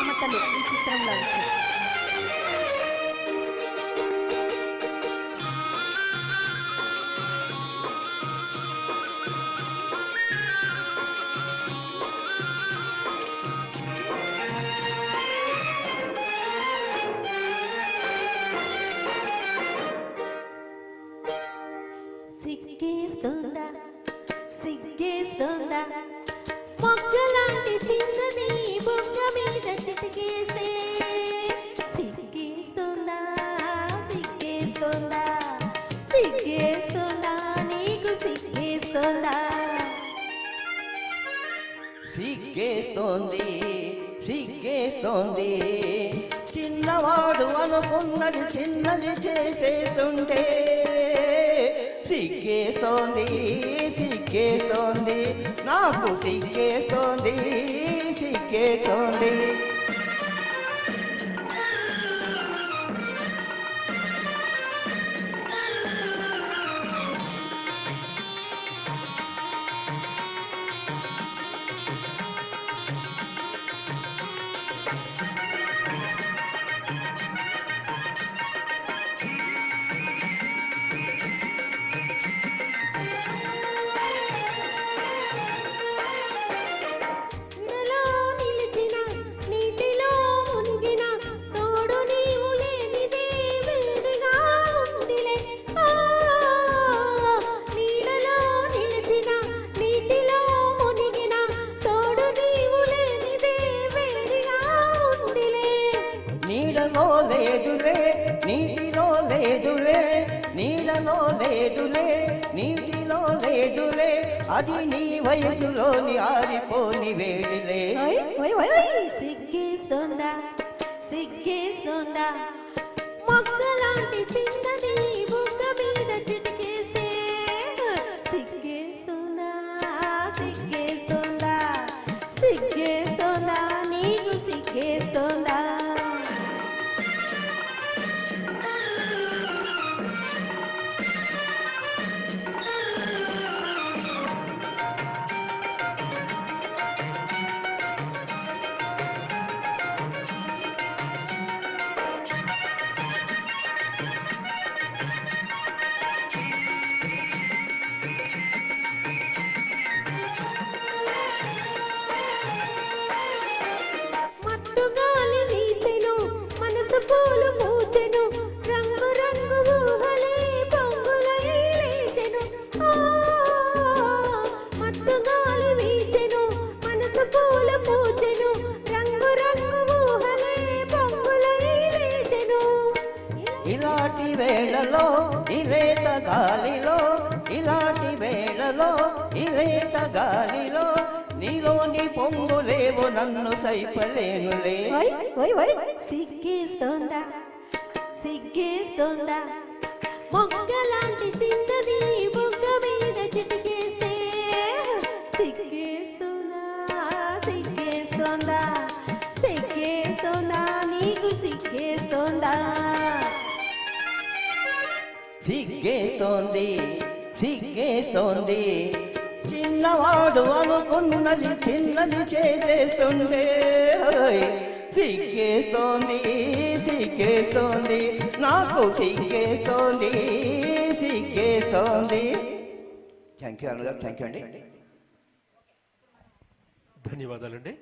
మమతలు ఈ చిత్రంలో సిగ్గేస్తుందా సిగ్గేస్తుందా మొగ్గలాంటి చిన్నది బొగ్గ మీద చిటికేస్తే సిగ్గేస్తుందా సిగ్గేస్తుందా సిగ్గేస్తుందా నీకు సిగ్గేస్తుందా సిగ్గేస్తోంది సిగ్గేస్తోంది చిన్నవాడు అనుకున్నది చిన్నది చేసేస్తుంటే సిగ్గేస్తోంది సిగ్గేస్తోంది నాకు సిగ్గేస్తోంది సిగ్గేస్తోంది నీడలో లేదులే నీటిలో లేదులే నీడలో లేదులే నీటిలో లేదులే అది నీ వయసులోని ఆరిపోని వేడిలే సిగ్గేస్తుందా సిగ్గేస్తుందా మొగ్గలాంటి చిన్నది బుగ్గ మీద చిటికేస్తే సిగ్గేస్తుందా సిగ్గేస్తుందా సిగ్గేస్తుందా నీకు సిగ్గేస్తుందా పూలు పూచెను రంగు రంగు ఊహలే పొంగులై లేచెను మత్తు గాలి వీచెను మనసు పూలు పూచెను రంగు రంగు ఊహలే పొంగులై లేచెను ఇలాంటి వేళలో ఇలేత గాలిలో ఇలాంటి వేళలో ఇలేత గాలిలో నీలోని పొంగులేవు నన్ను సైపలేనులే సిగ్గేస్తోందా సిగ్గేస్తోందా మొగ్గలాంటి చిన్నది బుగ్గ మీద చిటికేస్తే సిగ్గేస్తుందా సిగ్గేస్తోందా సిగ్గేస్తోందా నీకు సిగ్గేస్తోందా సిగ్గేస్తోంది సిగ్గేస్తోంది చిన్నవాడు అనుకున్నది చిన్నది చేసేస్తుండే సిగ్గేస్తోంది సిగ్గేస్తోంది నాకు సిగ్గేస్తోంది సిగ్గేస్తోంది. థ్యాంక్ యూ అన్నగారు, థ్యాంక్ యూ అండి. ధన్యవాదాలండి.